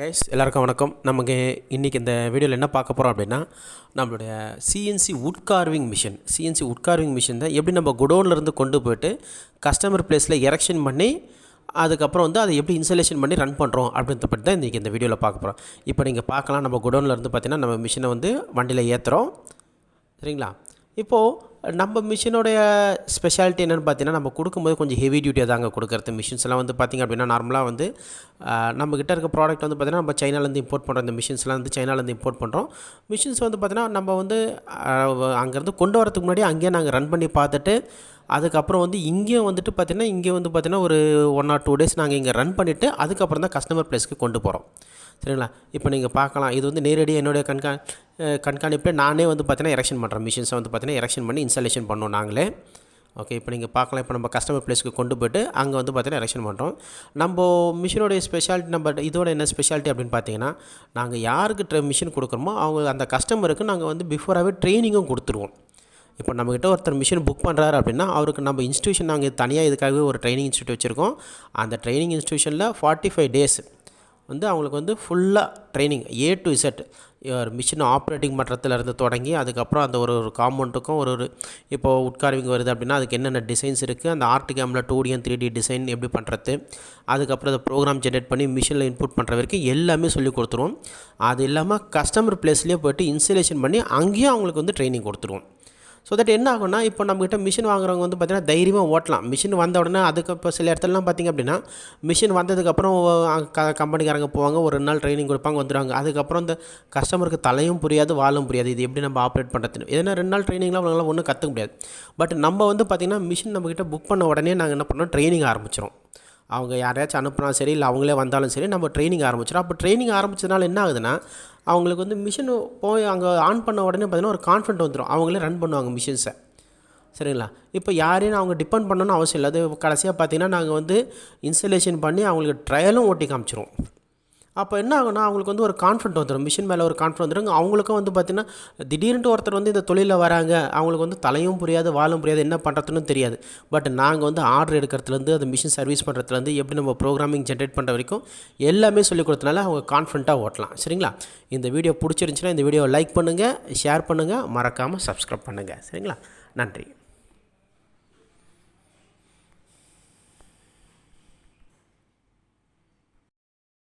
Guys எல்லாருக்கும் வணக்கம். நமக்கு இன்றைக்கி இந்த வீடியோவில் என்ன பார்க்க போகிறோம் அப்படின்னா, நம்மளுடைய சிஎன்சி வுட் கார்விங் மிஷின் தான் எப்படி நம்ம குடோன்லேருந்து கொண்டு போய்ட்டு கஸ்டமர் பிளேஸில் எரெக்ஷன் பண்ணி அதுக்கப்புறம் அதை எப்படி இன்ஸ்டாலேஷன் பண்ணி ரன் பண்ணுறோம் அப்படின்றத பற்றி தான் இன்றைக்கி இந்த வீடியோவில் பார்க்க போகிறோம். இப்போ நீங்கள் பார்க்கலாம், நம்ம குடோன்லேருந்து பார்த்திங்கன்னா நம்ம மிஷினை வண்டியில் ஏற்றுறோம். சரிங்களா? இப்போது நம்ம மிஷினோடைய ஸ்பெஷாலிட்டி என்னென்னு பார்த்தீங்கன்னா, நம்ம கொடுக்கும்போது கொஞ்சம் ஹெவி டியூட்டியாக தாங்க கொடுக்குறது. மிஷின்ஸ்லாம் பார்த்திங்க அப்படின்னா நார்மலாக நம்மக்கிட்ட இருக்க ப்ராடக்ட் பார்த்திங்கன்னா நம்ம சைனாலேருந்து இம்போர்ட் பண்ணுறோம். இந்த மிஷின்ஸ்லாம் சைனாலேருந்து இம்போர்ட் பண்ணுறோம். மிஷின்ஸ் பார்த்திங்கன்னா நம்ம அங்கேருந்து கொண்டு வரதுக்கு முன்னாடி அங்கேயே நாங்கள் ரன் பண்ணி பார்த்துட்டு அதுக்கப்புறம் இங்கேயும் பார்த்திங்கன்னா இங்கே பார்த்திங்கன்னா ஒரு 1 or 2 days நாங்கள் இங்கே ரன் பண்ணிவிட்டு அதுக்கப்புறம் தான் கஸ்டமர் ப்ளேஸ்க்கு கொண்டு போகிறோம். சரிங்களா? இப்போ நீங்கள் பார்க்கலாம், இது நேரடியாக என்னுடைய கண்காணிப்பில் நானே பார்த்திங்கன்னா எரெக்ஷன் பண்ணுறேன். மிஷின்ஸை பார்த்திங்கன்னா எரெக்ஷன் பண்ணி இன்ஸ்டாலேஷன் பண்ணோம் நாங்களே. ஓகே, இப்போ நீங்கள் பார்க்கலாம், இப்போ நம்ம கஸ்டமர் ப்ளேஸ்க்கு கொண்டு போய்ட்டு அங்கே பார்த்திங்கன்னா எரெக்ஷன் பண்ணுறோம். நம்ம மிஷினோடைய ஸ்பெஷாலிட்டி, இதோட என்ன ஸ்பெஷாலிட்டி அப்படின்னு பார்த்தீங்கன்னா, நாங்கள் யாருக்கு மிஷின் கொடுக்குறோமோ அவங்க அந்த கஸ்டமருக்கு நாங்கள் பிஃபோராகவே ட்ரைனிங்கும் கொடுத்துருவோம். இப்போ நம்மக்கிட்ட ஒருத்தர் மிஷின் புக் பண்ணுறாரு அப்படின்னா அவருக்கு நம்ம இன்ஸ்டியூஷன் நாங்கள் தனியாக இதுக்காகவே ஒரு ட்ரைனிங் இன்ஸ்டியூட் வச்சுருக்கோம். அந்த ட்ரைனிங் இன்ஸ்டியூஷனில் 45 days அவங்களுக்கு ஃபுல்லாக training A to Z, machine operating பண்ணுறதுலேருந்து தொடங்கி அதுக்கப்புறம் அந்த ஒரு காம்பவுண்டுக்கும் ஒரு இப்போது உட்கார்விங் வருது அப்படின்னா அதுக்கு என்னென்ன டிசைன்ஸ் இருக்குது, அந்த ஆர்டிகேமில் 2D and 3D டிசைன் எப்படி பண்ணுறது, அதுக்கப்புறம் அதை ப்ரோக்ராம் ஜென்ரேட் பண்ணி மிஷினில் இன்புட் பண்ணுற வரைக்கும் எல்லாமே சொல்லி கொடுத்துருவோம். அது இல்லாமல் கஸ்டமர் ப்ளேஸ்லேயே போய்ட்டு இன்ஸ்டலேஷன் பண்ணி அங்கேயும் அவங்களுக்கு ட்ரைனிங் கொடுத்துருவோம். ஸோ தட் என்ன ஆகும்னா, இப்போ நம்மகிட்ட மிஷின் வாங்குறவங்க பார்த்திங்கன்னா தைரியமாக ஓட்டலாம். மிஷின் வந்த உடனே அதுக்கு இப்போ சில இடத்துலலாம் பார்த்திங்க அப்படின்னா மிஷின் வந்ததுக்கப்புறம் கம்பெனிக்காரங்க போவாங்க, ஒரு 2 நாள் ட்ரைனிங் கொடுப்பாங்க, வந்துடுவாங்க. அதுக்கப்புறம் இந்த கஸ்டமருக்கு தலையும் புரியாது, வாலும் புரியாது, இது எப்படி நம்ம ஆப்ரேட் பண்ணுறதுன்னு. ஏன்னா 2 நாள் ட்ரைனிங்லாம் அவங்களால ஒன்றும் கற்றுக்க முடியாது. பட் நம்ம பார்த்திங்கன்னா மிஷின் நம்மக்கிட்ட புக் பண்ண உடனே நாங்கள் என்ன பண்ணோம், ட்ரைனிங் ஆரம்பிச்சிடும். அவங்க யாரையாச்சும் அனுப்புனா சரி, இல்லை அவங்களே வந்தாலும் சரி, நம்ம ட்ரைனிங் ஆரம்பிச்சிடும். அப்போ ட்ரைனிங் ஆரம்பிச்சதுனால என்ன ஆகுதுன்னா, அவங்களுக்கு மிஷின் போய் அங்கே ஆன் பண்ண உடனே பார்த்திங்கன்னா ஒரு கான்ஃபிடென்ட் வந்துடும், அவங்களே ரன் பண்ணுவாங்க மிஷின்ஸை. சரிங்களா? இப்போ யாரையும் அவங்க டிபெண்ட் பண்ணணும்னு அவசியம் இல்லை. அது கடைசியாக பார்த்திங்கன்னா நாங்கள் இன்ஸ்டலேஷன் பண்ணி அவங்களுக்கு ட்ரையலும் ஓட்டி காமிச்சிரும். அப்போ என்ன ஆகுனா, அவங்களுக்கு ஒரு கான்ஃபிடென்ட் வந்துடும், மிஷின் மேலே ஒரு கான்ஃபிடென்ட் வந்துடும். அவங்களுக்கும் பார்த்திங்கன்னா திடீர்னு ஒருத்தர் இந்த தொழிலில் வராங்க, அவங்களுக்கு தலையும் புரியாது, வாலும் புரியாது, என்ன பண்ணுறதுன்னு தெரியாது. பட் நாங்கள் ஆர்டர் எடுக்கிறதுலேருந்து அந்த மிஷின் சர்வீஸ் பண்ணுறதுலேருந்து எப்படி நம்ம ப்ரோக்ராமிங் ஜென்ரேட் பண்ணுற வரைக்கும் எல்லாமே சொல்லிக் கொடுத்தனால அவங்க கான்ஃபிடென்ட்டாக ஓட்டலாம். சரிங்களா? இந்த வீடியோ பிடிச்சிருந்துச்சுன்னா இந்த வீடியோவை லைக் பண்ணுங்கள், ஷேர் பண்ணுங்கள், மறக்காமல் சப்ஸ்கிரைப் பண்ணுங்கள். சரிங்களா? நன்றி.